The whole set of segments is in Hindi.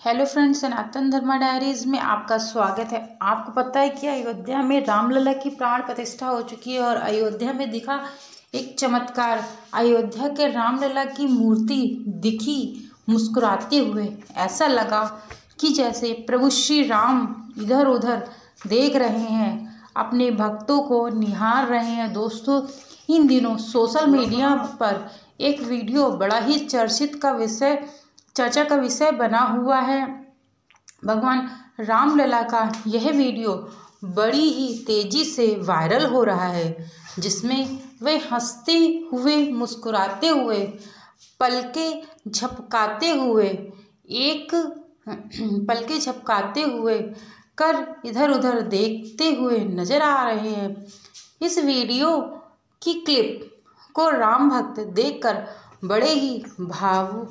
हेलो फ्रेंड्स, सनातन धर्मा डायरीज में आपका स्वागत है। आपको पता है कि अयोध्या में रामलला की प्राण प्रतिष्ठा हो चुकी है और अयोध्या में दिखा एक चमत्कार। अयोध्या के रामलला की मूर्ति दिखी मुस्कुराते हुए। ऐसा लगा कि जैसे प्रभु श्री राम इधर उधर देख रहे हैं, अपने भक्तों को निहार रहे हैं। दोस्तों, इन दिनों सोशल मीडिया पर एक वीडियो बड़ा ही चर्चा का विषय बना हुआ है। भगवान रामलला का यह वीडियो बड़ी ही तेजी से वायरल हो रहा है, जिसमें वे हंसते हुए, मुस्कुराते हुए, पलकें झपकाते हुए कर इधर उधर देखते हुए नजर आ रहे हैं। इस वीडियो की क्लिप को राम भक्त देखकर बड़े ही भाव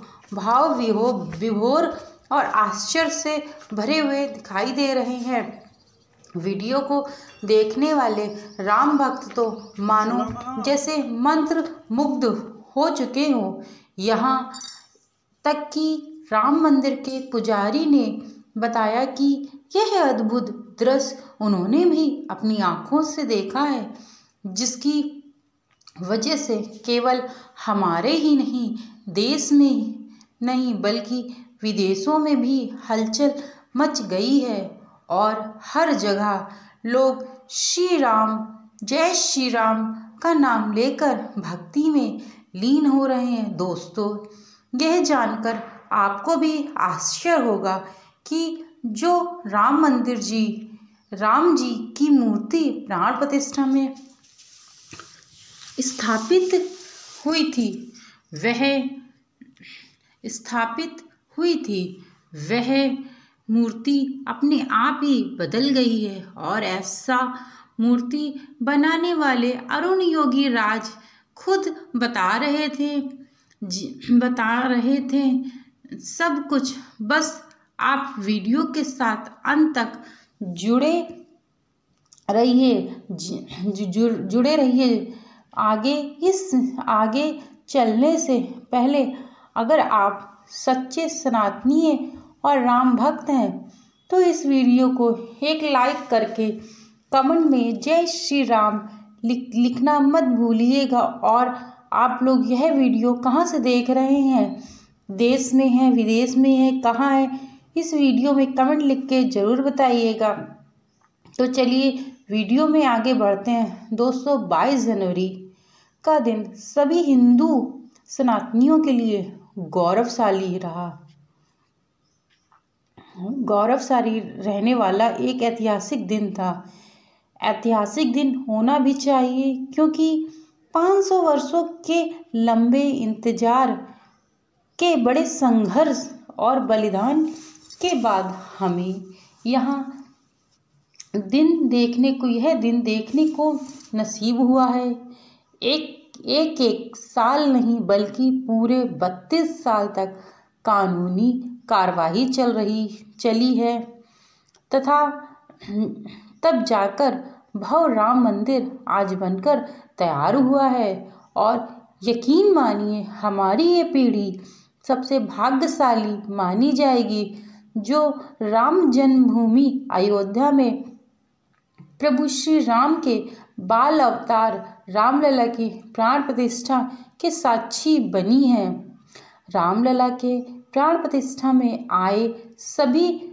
विभोर और आश्चर्य से भरे हुए दिखाई दे रहे हैं। वीडियो को देखने वाले राम भक्त तो मानो जैसे मंत्र मुग्ध हो चुके हों। यहाँ तक कि राम मंदिर के पुजारी ने बताया कि यह अद्भुत दृश्य उन्होंने भी अपनी आंखों से देखा है, जिसकी वजह से केवल हमारे ही नहीं, देश में नहीं बल्कि विदेशों में भी हलचल मच गई है और हर जगह लोग श्री राम, जय श्री राम का नाम लेकर भक्ति में लीन हो रहे हैं। दोस्तों, यह जानकर आपको भी आश्चर्य होगा कि जो राम जी की मूर्ति प्राण प्रतिष्ठा में स्थापित हुई थी वह मूर्ति अपने आप ही बदल गई है। और ऐसा मूर्ति बनाने वाले अरुण योगी राज खुद बता रहे थे सब कुछ। बस आप वीडियो के साथ अंत तक जुड़े रहिए। आगे चलने से पहले अगर आप सच्चे सनातनी और राम भक्त हैं तो इस वीडियो को एक लाइक करके कमेंट में जय श्री राम लिखना मत भूलिएगा। और आप लोग यह वीडियो कहाँ से देख रहे हैं, देश में है, विदेश में है, कहाँ है, इस वीडियो में कमेंट लिख के ज़रूर बताइएगा। तो चलिए वीडियो में आगे बढ़ते हैं। दोस्तों, 22 जनवरी का दिन सभी हिंदू सनातनियों के लिए गौरवशाली रहने वाला एक ऐतिहासिक दिन था। ऐतिहासिक दिन होना भी चाहिए क्योंकि 500 वर्षों के लंबे इंतजार के बड़े संघर्ष और बलिदान के बाद हमें यह दिन देखने को नसीब हुआ है। एक साल नहीं बल्कि पूरे 32 साल तक कानूनी कार्रवाई चली है तथा तब जाकर भव्य राम मंदिर आज बनकर तैयार हुआ है। और यकीन मानिए, हमारी ये पीढ़ी सबसे भाग्यशाली मानी जाएगी जो राम जन्मभूमि अयोध्या में प्रभु श्री राम के बाल अवतार रामलला की प्राण प्रतिष्ठा के साक्षी बनी है। रामलला के प्राण प्रतिष्ठा में आए सभी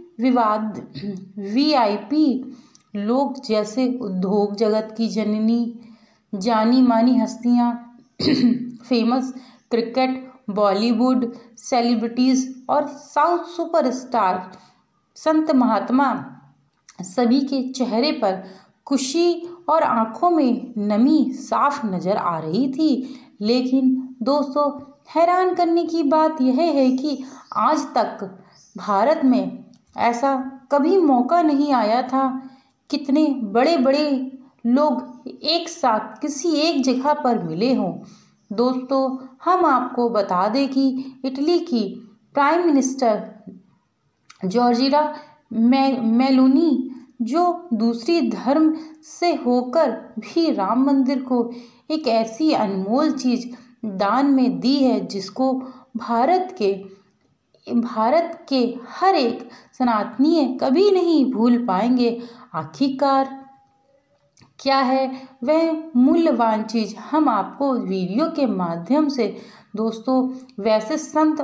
VIP लोग, जैसे उद्योग जगत की जानी मानी हस्तियां, फेमस क्रिकेट, बॉलीवुड सेलिब्रिटीज और साउथ सुपरस्टार, संत महात्मा, सभी के चेहरे पर खुशी और आंखों में नमी साफ नजर आ रही थी। लेकिन दोस्तों, हैरान करने की बात यह है कि आज तक भारत में ऐसा कभी मौका नहीं आया था कितने बड़े बड़े लोग एक साथ किसी एक जगह पर मिले हों। दोस्तों, हम आपको बता दें कि इटली की प्राइम मिनिस्टर जॉर्जिया मेलोनी, जो दूसरी धर्म से होकर भी राम मंदिर को एक ऐसी अनमोल चीज दान में दी है जिसको भारत के भारत के हर एक सनातनीय कभी नहीं भूल पाएंगे। आखिरकार क्या है वह मूल्यवान चीज़, हम आपको वीडियो के माध्यम से दोस्तों वैसे संत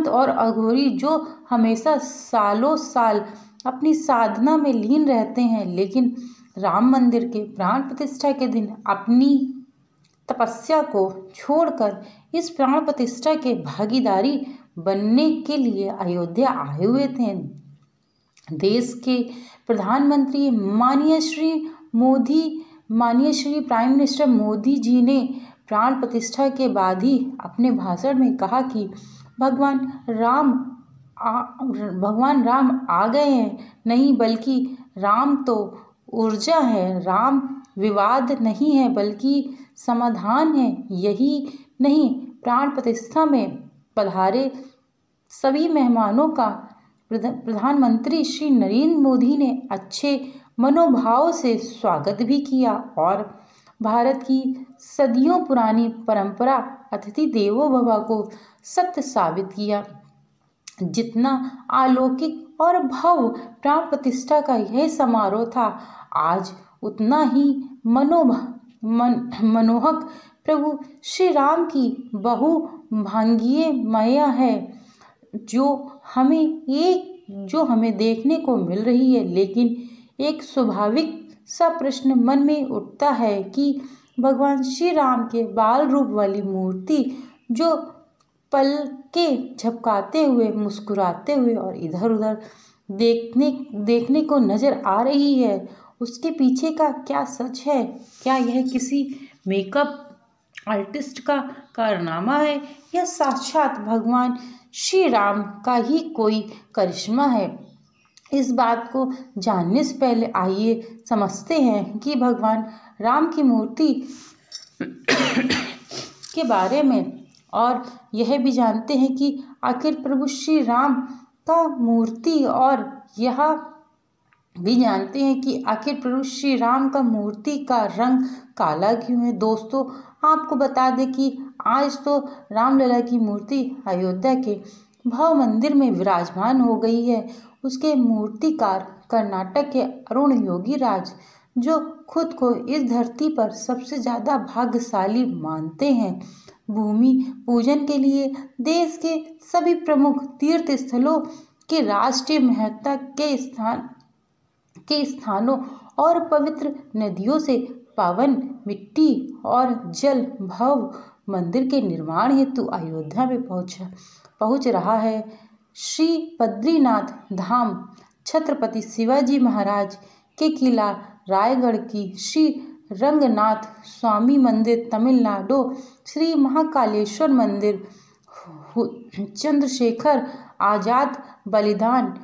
और अघोरी जो हमेशा सालों साल अपनी साधना में लीन रहते हैं, लेकिन राम मंदिर के प्राण प्रतिष्ठा के दिन अपनी तपस्या को छोड़कर इस प्राण प्रतिष्ठा के भागीदारी बनने के लिए अयोध्या आए हुए थे। देश के प्रधानमंत्री माननीय श्री प्राइम मिनिस्टर मोदी जी ने प्राण प्रतिष्ठा के बाद ही अपने भाषण में कहा कि भगवान राम आ गए हैं, नहीं बल्कि राम तो ऊर्जा है, राम विवाद नहीं है बल्कि समाधान है। यही नहीं, प्राण प्रतिष्ठा में पधारे सभी मेहमानों का प्रधानमंत्री श्री नरेंद्र मोदी ने अच्छे मनोभाव से स्वागत भी किया और भारत की सदियों पुरानी परंपरा अतिथि देवो भव को सत्य साबित किया। जितना अलौकिक और भव्य प्राण प्रतिष्ठा का यह समारोह था, आज उतना ही मनोहक प्रभु श्री राम की बहुभाग्यीय माया है जो हमें देखने को मिल रही है। लेकिन एक स्वाभाविक सा प्रश्न मन में उठता है कि भगवान श्री राम के बाल रूप वाली मूर्ति जो पलकें झपकाते हुए, मुस्कुराते हुए और इधर उधर देखने को नजर आ रही है, उसके पीछे का क्या सच है? क्या यह किसी मेकअप आर्टिस्ट का कारनामा है या साक्षात भगवान श्री राम का ही कोई करिश्मा है? इस बात को जानने से पहले आइए समझते हैं कि भगवान राम की मूर्ति के बारे में, और यह भी जानते हैं कि आखिर प्रभु श्री राम का मूर्ति, और यह भी जानते हैं कि आखिर प्रभु श्री राम का मूर्ति का रंग काला क्यों है। दोस्तों आपको बता दें कि आज तो रामलला की मूर्ति अयोध्या के भव्य मंदिर में विराजमान हो गई है। उसके मूर्तिकार कर्नाटक के अरुण योगीराज, जो खुद को इस धरती पर सबसे ज़्यादा भाग्यशाली मानते हैं। भूमि पूजन के लिए देश के सभी प्रमुख तीर्थ स्थलों के राष्ट्रीय महत्ता के स्थानों और पवित्र नदियों से पावन मिट्टी और जल भव्य मंदिर के निर्माण हेतु अयोध्या में पहुंच रहा है। श्री बद्रीनाथ धाम, छत्रपति शिवाजी महाराज के किला रायगढ़ की श्री रंगनाथ स्वामी मंदिर तमिलनाडु, श्री महाकालेश्वर मंदिर, चंद्रशेखर आजाद बलिदान,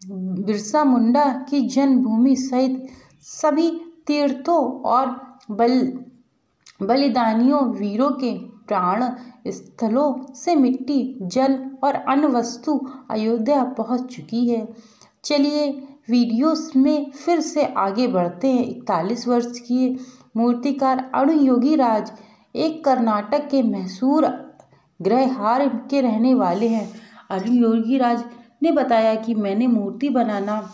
बिरसा मुंडा की जन्मभूमि सहित सभी तीर्थों और बलिदानियों वीरों के प्राण स्थलों से मिट्टी, जल और अन्य वस्तु अयोध्या पहुंच चुकी है। चलिए वीडियो में फिर से आगे बढ़ते हैं। 41 वर्ष की मूर्तिकार अरुण योगीराज एक कर्नाटक के मशहूर गृहहार के रहने वाले हैं। अरुण योगीराज ने बताया कि मैंने मूर्ति बनाना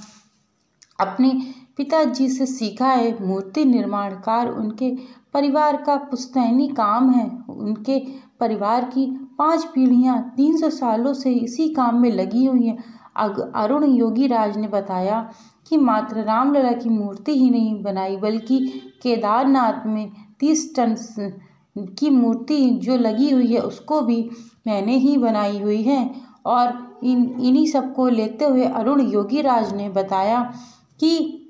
अपने पिताजी से सीखा है। मूर्ति निर्माण कार्य उनके परिवार का पुश्तैनी काम है। उनके परिवार की 5 पीढ़ियां 300 सालों से इसी काम में लगी हुई हैं। अरुण योगीराज ने बताया कि मात्र रामलला की मूर्ति ही नहीं बनाई, बल्कि केदारनाथ में 30 टन की मूर्ति जो लगी हुई है उसको भी मैंने ही बनाई हुई है। और इन्हीं सबको लेते हुए अरुण योगीराज ने बताया कि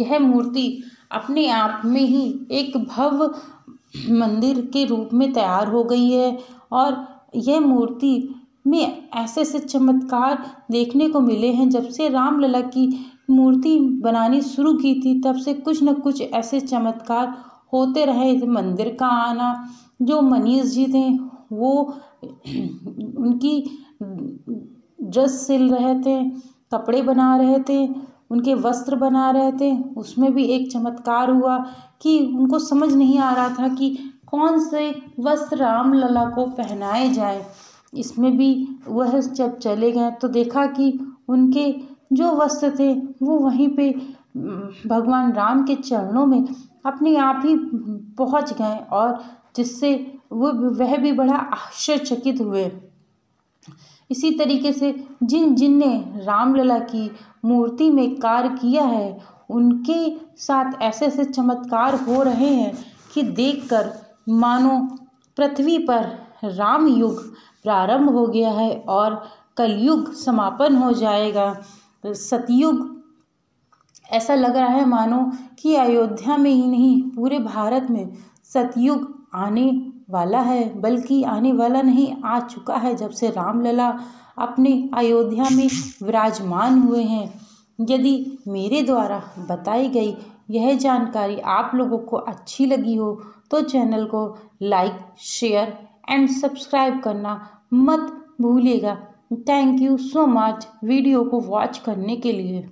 यह मूर्ति अपने आप में ही एक भव्य मंदिर के रूप में तैयार हो गई है। और यह मूर्ति में ऐसे ऐसे चमत्कार देखने को मिले हैं। जब से रामलला की मूर्ति बनानी शुरू की थी तब से कुछ न कुछ ऐसे चमत्कार होते रहे। मंदिर का आना, जो मनीष जी थे वो उनकी ड्रेस सिल रहे थे, कपड़े बना रहे थे, उनके वस्त्र बना रहे थे। उसमें भी एक चमत्कार हुआ कि उनको समझ नहीं आ रहा था कि कौन से वस्त्र रामलला को पहनाए जाए। इसमें भी वह जब चले गए तो देखा कि उनके जो वस्त्र थे वो वहीं पे भगवान राम के चरणों में अपने आप ही पहुंच गए, और जिससे वह भी बड़ा आश्चर्यचकित हुए। इसी तरीके से जिन जिन ने रामलला की मूर्ति में कार्य किया है, उनके साथ ऐसे ऐसे चमत्कार हो रहे हैं कि देखकर मानो पृथ्वी पर राम युग प्रारंभ हो गया है और कलयुग समापन हो जाएगा। सतयुग ऐसा लग रहा है मानो कि अयोध्या में ही नहीं पूरे भारत में सतयुग आने वाला है, बल्कि आने वाला नहीं, आ चुका है जब से रामलला अपने अयोध्या में विराजमान हुए हैं। यदि मेरे द्वारा बताई गई यह जानकारी आप लोगों को अच्छी लगी हो तो चैनल को लाइक, शेयर एंड सब्सक्राइब करना मत भूलिएगा। Thank you so much video को वॉच करने के लिए।